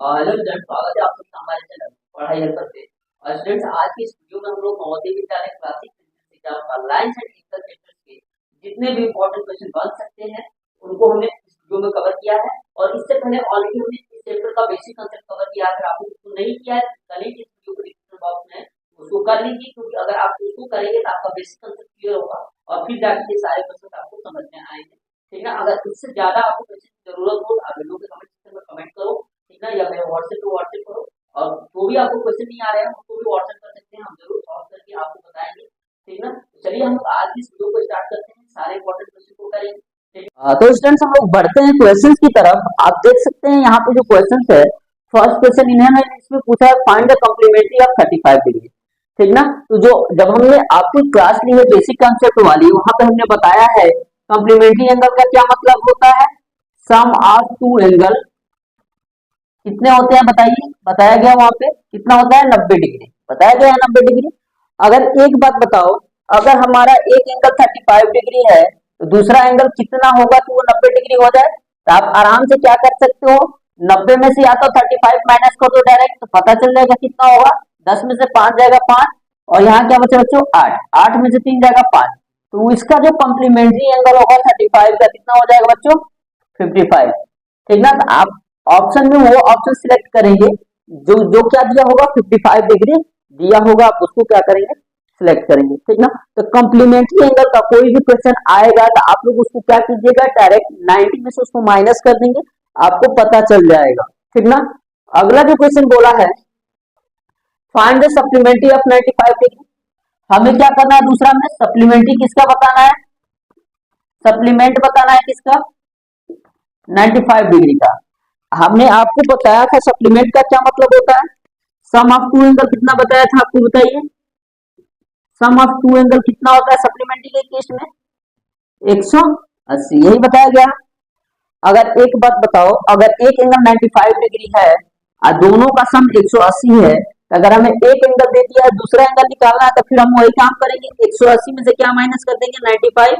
Hello student, स्वागत है आप सबका हमारे चैनल पढ़ाई हेल्पर पे। और स्टूडेंट्स, आज की इस वीडियो में हम लोग Navodaya Vidyalaya classic physics exam का लाइन्स एंड इंटर चैप्टर्स के जितने भी इंपॉर्टेंट क्वेश्चन बन सकते हैं उनको हमने इस वीडियो में कवर किया है। और इससे पहले ऑलरेडी हमने इस चैप्टर का बेसिक कांसेप्ट कवर किया है। अगर आपने उसको नहीं किया है तो लिंक इस वीडियो के डिस्क्रिप्शन बॉक्स में उसको कर लीजिए, क्योंकि अगर आप उसको करेंगे तो आपका बेसिक कांसेप्ट क्लियर होगा और फिर जाके ये सारे क्वेश्चन आपको समझ में आएंगे। ठीक है, अगर इससे ज्यादा आपको क्वेश्चन की जरूरत हो तो आप वीडियो के कमेंट सेक्शन में कमेंट करो, ठीक है, या मेरे व्हाट्सएप करो। और जो भी आपको क्वेश्चन नहीं आ रहे हैं उसको भी व्हाट्सएप कर सकते हैं, हम जरूर सॉल्व करके आपको बताएंगे। ठीक है ना, तो चलिए हम आज की इस वीडियो को स्टार्ट करते हैं, सारे इंपॉर्टेंट क्वेश्चन को करेंगे। तो स्टूडेंट्स, हम लोग बढ़ते हैं क्वेश्चंस की तरफ। आप देख सकते हैं यहाँ पे जो क्वेश्चंस है, फर्स्ट क्वेश्चन इन्होंने इसमें पूछा है, find the complementary of 35 degree. ठीक ना, तो जो जब हमने आपकी क्लास ली है बेसिक कॉन्सेप्ट वाली, वहां पे हमने बताया है कॉम्प्लीमेंट्री एंगल का क्या मतलब होता है। सम ऑफ टू एंगल कितने होते हैं बताइए, बताया गया वहां पे कितना होता है, 90 डिग्री बताया गया है, 90 डिग्री। अगर एक बात बताओ, अगर हमारा एक एंगल 35 डिग्री है तो दूसरा एंगल कितना होगा तो वो 90 डिग्री हो जाए। तो आप आराम से क्या कर सकते हो, 90 में से या तो 35 माइनस कर दो डायरेक्ट, तो पता चल जाएगा कितना होगा। 10 में से 5 जाएगा 5, और यहाँ क्या बचा बच्चों 8, 8 में से 3 जाएगा 5। तो इसका जो कॉम्प्लीमेंट्री एंगल होगा 35 का कितना हो जाएगा बच्चों, 55। ठीक ना, तो आप ऑप्शन में वो ऑप्शन सिलेक्ट करेंगे जो जो क्या दिया होगा, 55 डिग्री दिया होगा, आप उसको क्या करेंगे, सिलेक्ट करेंगे। ठीक ना, तो कॉम्प्लीमेंट्री एंगल का कोई भी क्वेश्चन आएगा तो आप लोग उसको क्या कीजिएगा, डायरेक्ट 90 में से उसको माइनस कर देंगे, आपको पता चल जाएगा। ठीक ना, अगला जो क्वेश्चन बोला है, find the supplementary of 95 degree. हमें क्या करना है, दूसरा में सप्लीमेंट्री किसका बताना है, सप्लीमेंट बताना है किसका, 95 डिग्री का। हमने आपको बताया था सप्लीमेंट का क्या मतलब होता है। सम ऑफ टू एंगल कितना बताया था आपको, बताइए सम ऑफ टू एंगल कितना होता है सप्लीमेंट्री के केस में, 180, यही बताया गया। अगर एक बात बताओ, अगर एक एंगल 95 डिग्री है और दोनों का सम 180 है, तो अगर हमें एक एंगल दे दिया है दूसरा एंगल निकालना है, तो फिर हम वही काम करेंगे, 180 में से क्या माइनस कर देंगे, 95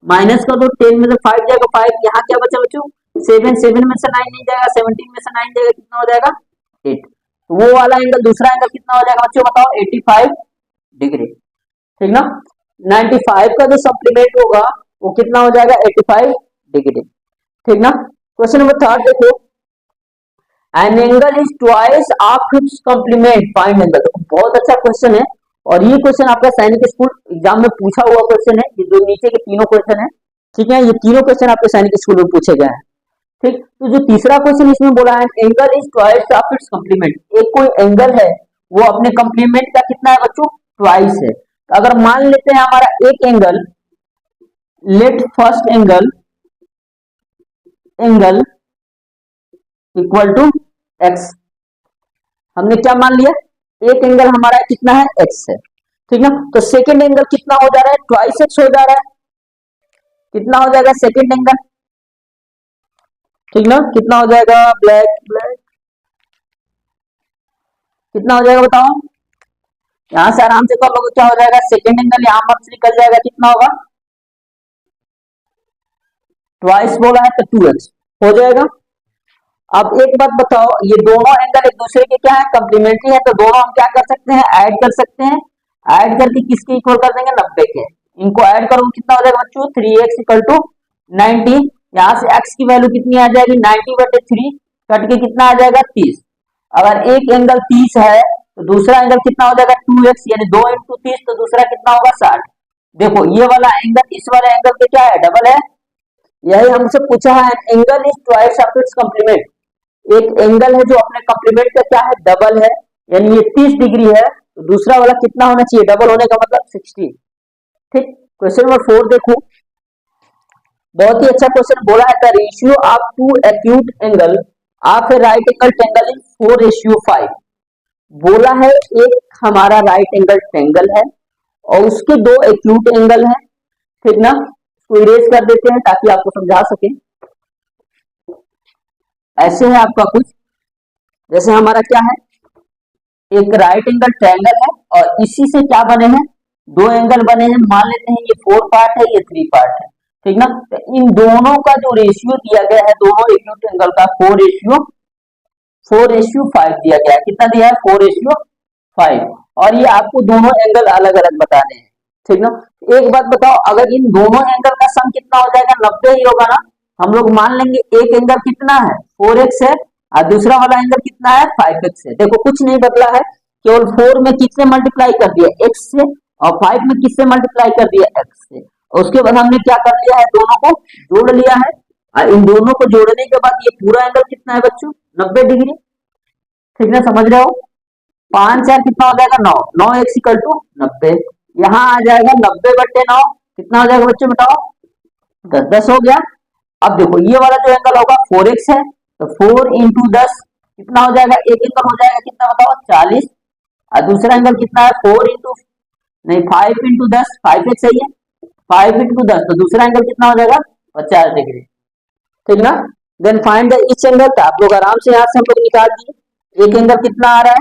माइनस कर दो, 10 में से 5 जाएगा 5, यहाँ क्या बचा बच्चों 7, 7 में से 9 नहीं जाएगा, 17 में से 9 जाएगा, कितना हो जाएगा 8। तो वो वाला एंगल दूसरा एंगल कितना हो जाएगा बच्चों, बताओ 85 डिग्री। ठीक ना, 95 का जो सप्लीमेंट होगा वो कितना हो जाएगा, 85 डिग्री। ठीक ना, क्वेश्चन नंबर थर्ड देखो, an angle is twice of its complement, find angle. बहुत अच्छा क्वेश्चन है, और ये क्वेश्चन आपका सैनिक स्कूल एग्जाम में पूछा हुआ क्वेश्चन है। ये जो नीचे के तीनों क्वेश्चन है, ठीक है, ये तीनों क्वेश्चन आपके सैनिक स्कूल में पूछे गए हैं। ठीक, तो जो तीसरा क्वेश्चन इसमें बोला है, angle is twice of its complement, एक कोई एंगल है वो अपने कॉम्प्लीमेंट का कितना है बच्चों, ट्वाइस है। तो अगर मान लेते हैं हमारा एक angle, let first angle angle equal to X, हमने क्या मान लिया, एक एंगल हमारा कितना है, एक्स है। ठीक ना, तो सेकंड एंगल कितना हो जा रहा है, ट्वाइस एक्स हो जा रहा है, कितना हो जाएगा सेकंड एंगल, ठीक ना, कितना हो जाएगा, ब्लैक ब्लैक कितना हो जाएगा बताओ, यहां से आराम से कर लोगे, क्या हो जाएगा सेकंड एंगल यहां पर से निकल जाएगा, कितना होगा, ट्वाइस बोला है तो 2x हो जाएगा। अब एक बात बताओ, ये दोनों एंगल एक दूसरे के क्या है, कॉम्प्लीमेंट्री है, तो दोनों हम क्या कर सकते हैं, ऐड कर सकते हैं। ऐड करके किसके इक्वल कर देंगे, 90 के। इनको ऐड करो कितना हो जाएगा बच्चों, 3x इक्वल टू 90। यहाँ से x की वैल्यू कितनी आ जाएगी, 90/3 कट के कितना आ जाएगा, 30। अगर एक एंगल 30 है तो दूसरा एंगल कितना हो जाएगा, 2x, यानी 2 इंटू 30, तो दूसरा कितना होगा 60। देखो ये वाला एंगल इस वाले एंगल के क्या है, डबल है। यही हमसे पूछा है, angle is twice of its complement, एक एंगल है जो अपने कॉम्प्लीमेंट का क्या है, डबल है, यानी ये 30 डिग्री है, तो दूसरा वाला कितना होना चाहिए, डबल होने का मतलब 60। ठीक, क्वेश्चन नंबर 4 देखो, बहुत ही अच्छा क्वेश्चन बोला है, the ratio of two acute angle of a right angle triangle is 4:5। बोला है एक हमारा राइट एंगल ट्रायंगल है और उसके दो एक्यूट एंगल है। ठीक ना, इसको इरेज कर देते हैं ताकि आपको समझा सके। ऐसे है आपका कुछ, जैसे हमारा क्या है, एक राइट एंगल ट्रायंगल है और इसी से क्या बने हैं, दो एंगल बने हैं, मान लेते हैं ये 4 पार्ट है, ये 3 पार्ट है। ठीक ना, तो इन दोनों का जो रेशियो दिया गया है, दोनों एक्यूट एंगल का 4:5 4:5 दिया गया है। कितना दिया है? 4:5। और ये आपको दोनों एंगल अलग अलग बताने हैं, ठीक ना। एक बात बताओ, अगर इन दोनों एंगल का सम कितना हो जाएगा? 90 ही होगा ना। हम लोग मान लेंगे एक एंगल कितना है? 4x है, और दूसरा वाला एंगल कितना है? 5x है। देखो कुछ नहीं बदला है, केवल 4 में किससे मल्टीप्लाई कर दिया? x से, और 5 में किससे मल्टीप्लाई कर दिया? x से। उसके बाद हमने क्या कर लिया है? दोनों को जोड़ लिया है, और इन दोनों को जोड़ने के बाद ये पूरा एंगल कितना है बच्चों? 90 डिग्री, ठीक ना, समझ रहे हो। 5 4 कितना हो जाएगा? 9। 9x equal to 90। यहाँ आ जाएगा 90/9, कितना हो जाएगा बच्चों बताओ? 10 10 हो गया। अब देखो ये वाला जो एंगल होगा 4x है, तो 4 इंटू 10 कितना हो जाएगा? एक एंगल हो जाएगा कितना बताओ? 40। और दूसरा एंगल कितना है? 4 इंटू, नहीं 5 इंटू 10, 5x है ये, 5 इंटू 10, तो दूसरा एंगल कितना हो जाएगा? 50 डिग्री, ठीक ना। Then find the each angle, तो आप लोग आराम से यहाँ से हम लोग निकाल दिए। एक एंगल कितना आ रहा है?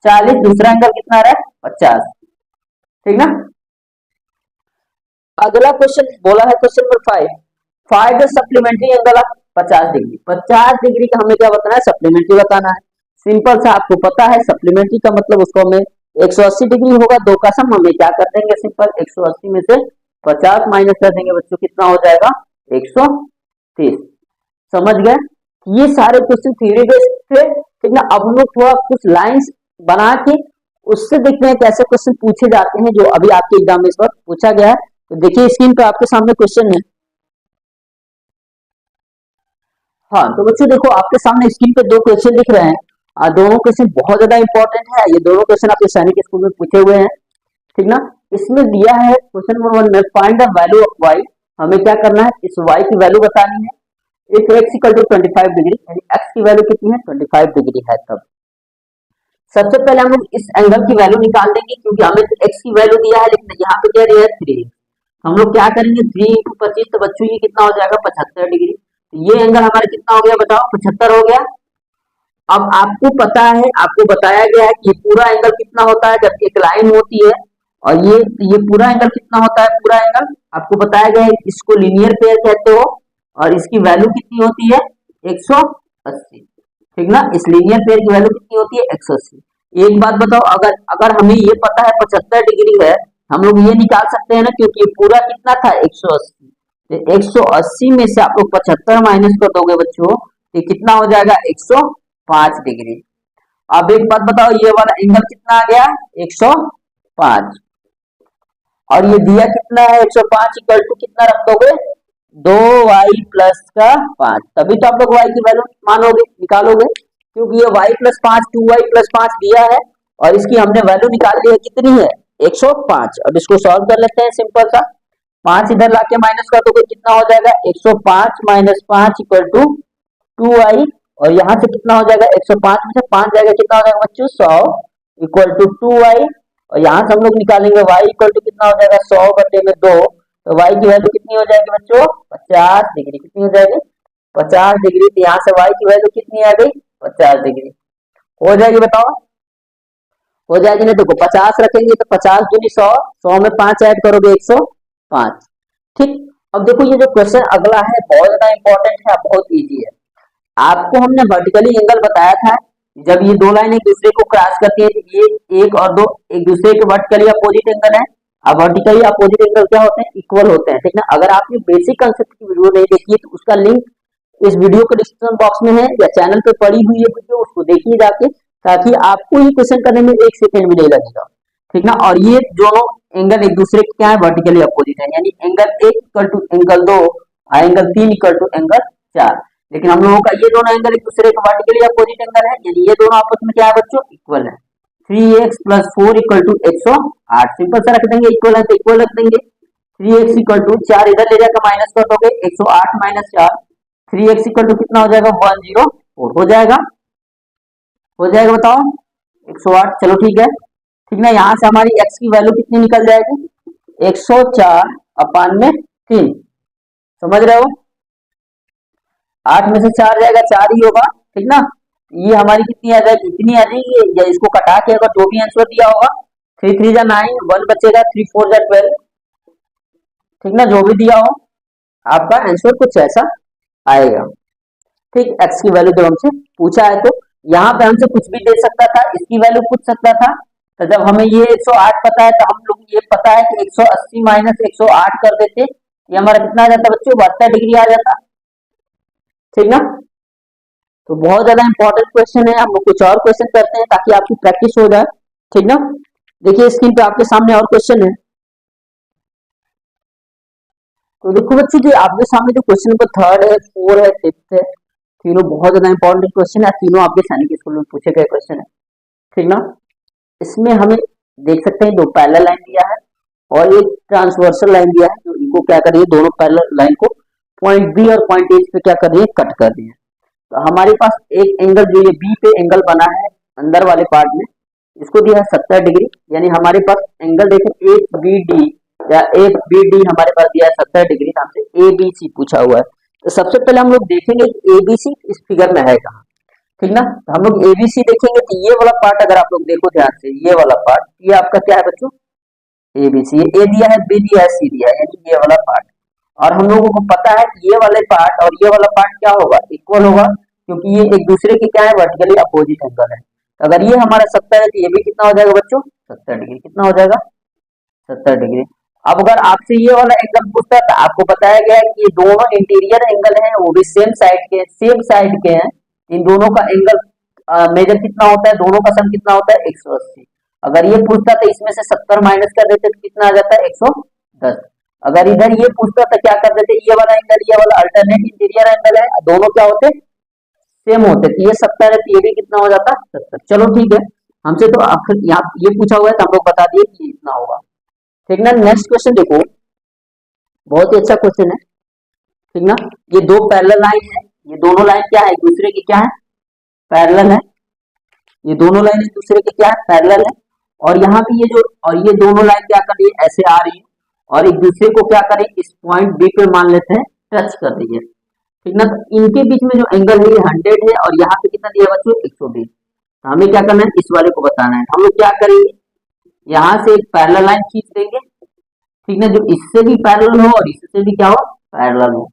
40, दूसरा एंगल कितना आ रहा है? 50, ठीक ना। अगला क्वेश्चन बोला है question number 5, find the supplementary angle of 50 degree. 50 degree का हमें क्या बताना है? सप्लीमेंट्री बताना है। सिंपल सा, आपको पता है सप्लीमेंट्री का मतलब उसको हमें 180 डिग्री होगा, दो का सम। हमें क्या कर देंगे? सिंपल 180 में से 50 माइनस कर देंगे बच्चों, कितना हो जाएगा? 130। समझ गए। ये सारे क्वेश्चन थ्योरी बेस्ड थे, ठीक ना। अब हम लोग थोड़ा कुछ लाइंस बना के उससे देखते हैं कैसे क्वेश्चन पूछे जाते हैं, जो अभी आपके एग्जाम में इस वक्त पूछा गया है। तो देखिए स्क्रीन पे आपके सामने क्वेश्चन है। हाँ तो बच्चों देखो, आपके सामने स्क्रीन पे दो क्वेश्चन दिख रहे हैं, और दोनों क्वेश्चन बहुत ज्यादा इंपॉर्टेंट है। ये दोनों क्वेश्चन आपके सैनिक स्कूल में पूछे हुए हैं, ठीक ना। इसमें दिया है क्वेश्चन नंबर 1 में, find the value of y। हमें क्या करना है? इस y की वैल्यू बतानी है। If x equal to 25 degree, यानी x की वैल्यू कितनी है? 25 डिग्री है। तब सबसे पहले हम लोग इस एंगल की वैल्यू निकाल देंगे, क्योंकि हमें तो x की वैल्यू दिया है, लेकिन यहाँ पे क्या दिया है? 3। हम लोग क्या करेंगे? 3 इंटू 25, तो बच्चों ये कितना हो जाएगा? 75 डिग्री। तो ये एंगल हमारा कितना हो गया बताओ? 75 हो गया। अब आपको पता है, आपको बताया गया है कि ये पूरा एंगल कितना होता है जब एक लाइन होती है, और ये पूरा एंगल कितना होता है? पूरा एंगल आपको बताया गया है, इसको लीनियर पेयर कहते हो, और इसकी वैल्यू कितनी होती है? 180, ठीक ना। इस लीनियर पेयर की वैल्यू कितनी होती है? 180। एक बात बताओ, अगर अगर हमें ये पता है 75 डिग्री है, हम लोग ये निकाल सकते हैं ना, क्योंकि ये पूरा कितना था? 180। 180 में से आप लोग 75 माइनस कर दोगे बच्चों, ये कितना हो जाएगा? 105 डिग्री। अब एक बात बताओ, ये वाला एंगल कितना आ गया? 105। और ये दिया कितना है? 105 इक्वल टू कितना रख दोगे? 2y प्लस का 5। तभी तो आप लोग y की वैल्यू मानोगे, निकालोगे, क्योंकि ये y प्लस 5, 2y प्लस 5 दिया है, और इसकी हमने वैल्यू निकाल ली है, कितनी है? 105। अब इसको सॉल्व कर लेते हैं सिंपल सा। 5 इधर लाके माइनस कर दोगे, कितना हो जाएगा? 105 माइनस 5 इक्वल टू 2y, और यहाँ से कितना हो जाएगा? 105 में से 5 जाएगा, कितना हो जाएगा बच्चों? 100 इक्वल टू 2y, और यहाँ से हम लोग निकालेंगे y इक्वल टू कितना हो जाएगा? 100/2। तो y की वैल्यू कितनी हो जाएगी बच्चों? 50 डिग्री। कितनी हो जाएगी? 50 डिग्री। तो यहाँ से y की वैल्यू कितनी आ गई? 50 डिग्री हो जाएगी, बताओ हो जाएगी ना। देखो 50 रखेंगे तो 50 दूनी 100, 100 में 5 ऐड करोगे 105, ठीक। अब देखो ये जो क्वेश्चन अगला है बहुत ज्यादा इंपॉर्टेंट है, बहुत इजी है। आपको हमने वर्टिकली एंगल बताया था, जब ये दो लाइन एक दूसरे को क्रॉस करती है, तो ये एक और दो एक दूसरे के वर्टिकली अपोजिट एंगल है। अब वर्टिकली अपोजिट एंगल क्या होते हैं? इक्वल होते हैं, ठीक ना। अगर आपने बेसिक कंसेप्ट की वीडियो नहीं देखी है, तो उसका लिंक इस वीडियो के डिस्क्रिप्शन बॉक्स में है, या चैनल पे पड़ी हुई है वीडियो, उसको देखिए जाके, ताकि आपको ये क्वेश्चन करने में 1 सेकंड भी नहीं लगेगा, ठीक ना। और ये दोनों एंगल एक दूसरे के क्या है? वर्टिकली अपोजिट है, यानी एंगल 1 इक्वल टू एंगल 2, और एंगल 3 इक्वल टू एंगल 4। लेकिन हम लोगों का ये दोनों एंगल एक दूसरे के वर्टिकली अपोजिट एंगल है, यानी ये दोनों आपस में क्या है बच्चों? इक्वल है। 3x plus 4 equal to 108। Simple सा रख देंगे, इक्वल है तो इक्वल रख देंगे। 3x इक्वल टू 4 इधर ले जाकर माइनस कर दोगे, 108 माइनस 4, 3x इक्वल टू कितना हो जाएगा? 104 हो जाएगा। हो जाएगा बताओ? 108। चलो ठीक है, ठीक ना। यहाँ से हमारी x की वैल्यू कितनी निकल जाएगी? 104/3। समझ रहे हो? 8 में से 4 जाएगा, 4 ही होगा, ठीक ना। ये हमारी कितनी आ जाएगी? इतनी आ जाएगी। या इसको कटा के अगर जो भी आंसर दिया होगा, 3 3 जा 9, 1 बचेगा, 3 4 जा 12, ठीक ना। जो भी दिया हो आपका आंसर कुछ ऐसा आएगा। ठीक, एक्स की वैल्यू जब हमसे पूछा है तो यहाँ पे हमसे कुछ भी दे सकता था, इसकी वैल्यू पूछ सकता था। तो जब हमें ये 108 पता है तो हम लोग ये पता है कि 180 माइनस 108 कर देते, ये हमारा कितना आ जाता बच्चों, 72 डिग्री आ जाता। ठीक ना, तो बहुत ज्यादा इंपॉर्टेंट क्वेश्चन है। हम लोग कुछ और क्वेश्चन करते हैं ताकि आपकी प्रैक्टिस हो जाए। ठीक ना, देखिए स्क्रीन पे आपके सामने और क्वेश्चन है। तो देखो बच्चों, जो आपके सामने जो क्वेश्चन नंबर 3 है, 4 है, 5 है, तीनों बहुत ज्यादा इंपॉर्टेंट क्वेश्चन है। तीनों आपके सैनिक स्कूल में पूछे गए क्वेश्चन है। ठीक ना, इसमें हमें देख सकते हैं 2 पैरेलल लाइन दिया है और एक ट्रांसवर्सल लाइन दिया है, जो इनको क्या कर रही है, दोनों पैरेलल लाइन को पॉइंट बी और पॉइंट ए पे क्या कर रही है, कट कर रही है। तो हमारे पास एक एंगल जो ये बी पे एंगल बना है अंदर वाले पार्ट में, इसको दिया है 70 डिग्री, यानी हमारे पास एंगल देखो एक बी डी या एक बी डी हमारे पास दिया है 70 डिग्री, नाम से ए बी सी पूछा हुआ है। तो सबसे पहले हम लोग देखेंगे ए बी सी इस फिगर में है कहाँ। ठीक ना, तो हम लोग एबीसी देखेंगे तो ये वाला पार्ट अगर आप लोग देखो ध्यान से, ये वाला पार्ट ये आपका क्या है बच्चों, एबीसी। ए दिया है, बी दिया है, सी दिया है, यानी ये वाला पार्ट। और हम लोगों को पता है कि ये वाले पार्ट और ये वाला पार्ट क्या होगा, इक्वल होगा, क्योंकि ये एक दूसरे के क्या है, वर्टिकली अपोजिट एंगल है। तो अगर ये हमारा 70 है तो ये भी कितना हो जाएगा बच्चों, 70 डिग्री। कितना हो जाएगा, 70 डिग्री। अब अगर आपसे ये वाला एंगल पूछता है तो आपको बताया गया है कि ये दोनों इंटीरियर एंगल हैं, वो भी सेम साइड के हैं। इन दोनों का एंगल मेजर कितना होता है, दोनों का सम कितना होता है, 180। अगर ये पूछता तो इसमें से 70 माइनस कर देते तो कितना आ जाता है, 110। अगर इधर ये पूछता तो क्या कर देते, ये वाला एंगल ये वाला अल्टरनेट इंटीरियर एंगल है, दोनों क्या होते, सेम होते। तो ये 70 है तो ये भी कितना हो जाता, 70। चलो ठीक है, हमसे तो आखिर यहाँ ये पूछा हुआ है तो हम लोग बता दिए कि इतना होगा। ठीक ना, नेक्स्ट क्वेश्चन देखो, बहुत ही अच्छा क्वेश्चन है। ठीक ना, ये 2 पैरेलल लाइन है, ये दोनों लाइन क्या है, एक दूसरे की क्या है, पैरेलल है। ये दोनों लाइन एक दूसरे के क्या है, पैरेलल है। और यहाँ पे ये जो और ये दोनों लाइन क्या कर रही है, ऐसे आ रही है और एक दूसरे को क्या कर रही है, इस पॉइंट बी पे मान लेते हैं टच कर रही है। ठीक ना, तो इनके बीच में जो एंगल है ये 100 है और यहाँ पे कितना दिया बच्चों, 120। तो हमें क्या करना है, इस वाले को बताना है। हम लोग क्या करेंगे, यहाँ से एक पैरेलल लाइन खींच देंगे। ठीक ना, जो इससे भी पैरेलल हो और इससे भी क्या हो, पैरेलल हो।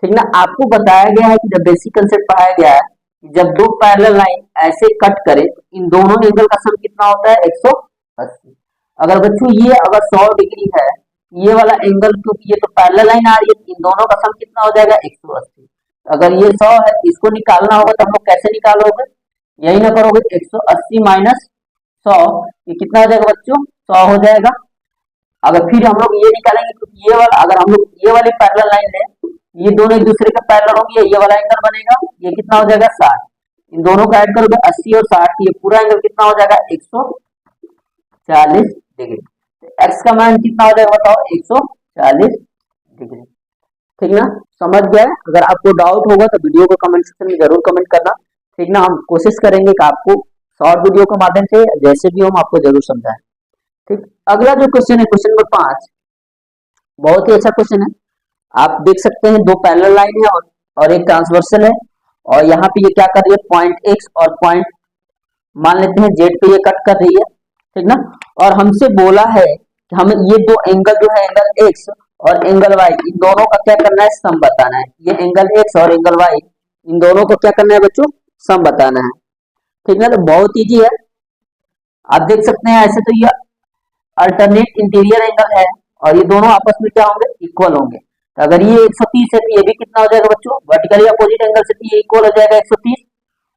ठीक ना, आपको बताया गया है कि जब बेसिक कंसेप्ट पढ़ाया गया है कि जब 2 पैरेलल लाइन ऐसे कट करे इन दोनों एंगल का सम कितना होता है, 180। अगर बच्चों ये अगर 100 डिग्री है, ये वाला एंगल, क्योंकि ये तो पैरेलल लाइन आ रही है, इन दोनों का सम कितना हो जाएगा, 180। अगर ये 100 है, इसको निकालना होगा तो हम लोग कैसे निकालोगे, यही ना करोगे, 180 माइनस 100, ये कितना हो जाएगा बच्चों, 100 हो जाएगा। अगर फिर हम लोग ये निकालेंगे तो ये वाला, अगर हम लोग ये वाली पैरेलल लाइन लें, ये दोनों एक दूसरे के पैरेलल होंगे, ये वाला एंगल बनेगा, ये कितना हो जाएगा, 60। इन दोनों का ऐड करोगे 80 और 60, ये पूरा एंगल कितना हो जाएगा, 140 डिग्री। एक्स का मान कितना हो जाएगा बताओ, 140 डिग्री। ठीक ना, समझ गए। अगर आपको डाउट होगा तो वीडियो को कमेंट सेक्शन में जरूर कमेंट करना। ठीक ना, हम कोशिश करेंगे कि आपको शॉर्ट वीडियो के माध्यम से जैसे भी हम आपको जरूर समझाएं। ठीक, अगला जो क्वेश्चन है, क्वेश्चन नंबर 5, बहुत ही अच्छा क्वेश्चन है। आप देख सकते हैं 2 पैरेलल लाइन है और एक ट्रांसवर्सल है, और यहाँ पे ये क्या कर रही है, पॉइंट एक्स और पॉइंट मान लेते हैं जेड पे ये कट कर रही है। ठीक ना, और हमसे बोला है कि हमें ये 2 एंगल जो है, एंगल एक्स और एंगल वाई, इन दोनों का क्या करना है, सम बताना है। ये एंगल एक्स और एंगल वाई, इन दोनों को क्या करना है बच्चों, सम बताना है। ठीक ना, तो बहुत ईजी है। आप देख सकते हैं ऐसे तो ये अल्टरनेट इंटीरियर एंगल है और ये दोनों आपस में क्या होंगे, इक्वल होंगे। तो अगर ये 130 है तो ये भी कितना हो जाएगा बच्चों, वर्टिकली अपोजिट एंगल से ये इक्वल हो जाएगा, 130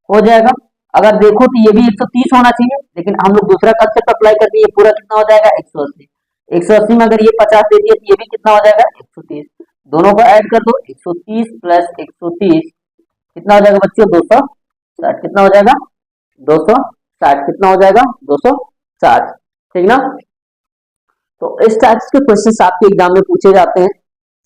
हो जाएगा। अगर देखो तो ये भी 130 होना चाहिए, लेकिन हम लोग दूसरा कंसेप्ट अप्लाई करके ये पूरा कितना हो जाएगा, 180। 180 में अगर ये 50 दे दिए तो ये भी कितना हो जाएगा, 130। दोनों को ऐड कर दो, 130 प्लस 130 कितना हो जाएगा बच्चों, 260। कितना हो जाएगा, 260। कितना हो जाएगा, 260। ठीक ना, तो इस टाइप के क्वेश्चन आपके एग्जाम में पूछे जाते हैं,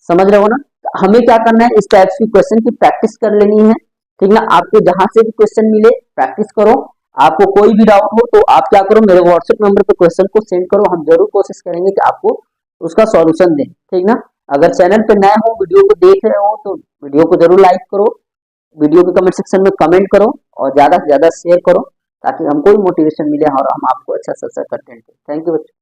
समझ रहे हो ना। तो हमें क्या करना है, इस टाइप की क्वेश्चन की प्रैक्टिस कर लेनी है। ठीक ना, आपको जहां से भी क्वेश्चन मिले प्रैक्टिस करो। आपको कोई भी डाउट हो तो आप क्या करो, मेरे व्हाट्सएप नंबर पे क्वेश्चन को सेंड करो, हम जरूर कोशिश करेंगे कि आपको उसका सॉल्यूशन दें। ठीक ना, अगर चैनल पे नए हो, वीडियो को देख रहे हो तो वीडियो को जरूर लाइक करो, वीडियो के कमेंट सेक्शन में कमेंट करो और ज्यादा से ज्यादा शेयर करो, ताकि हमको भी मोटिवेशन मिले और हम आपको अच्छा सा कंटेंट दें। थैंक यू बच्चों।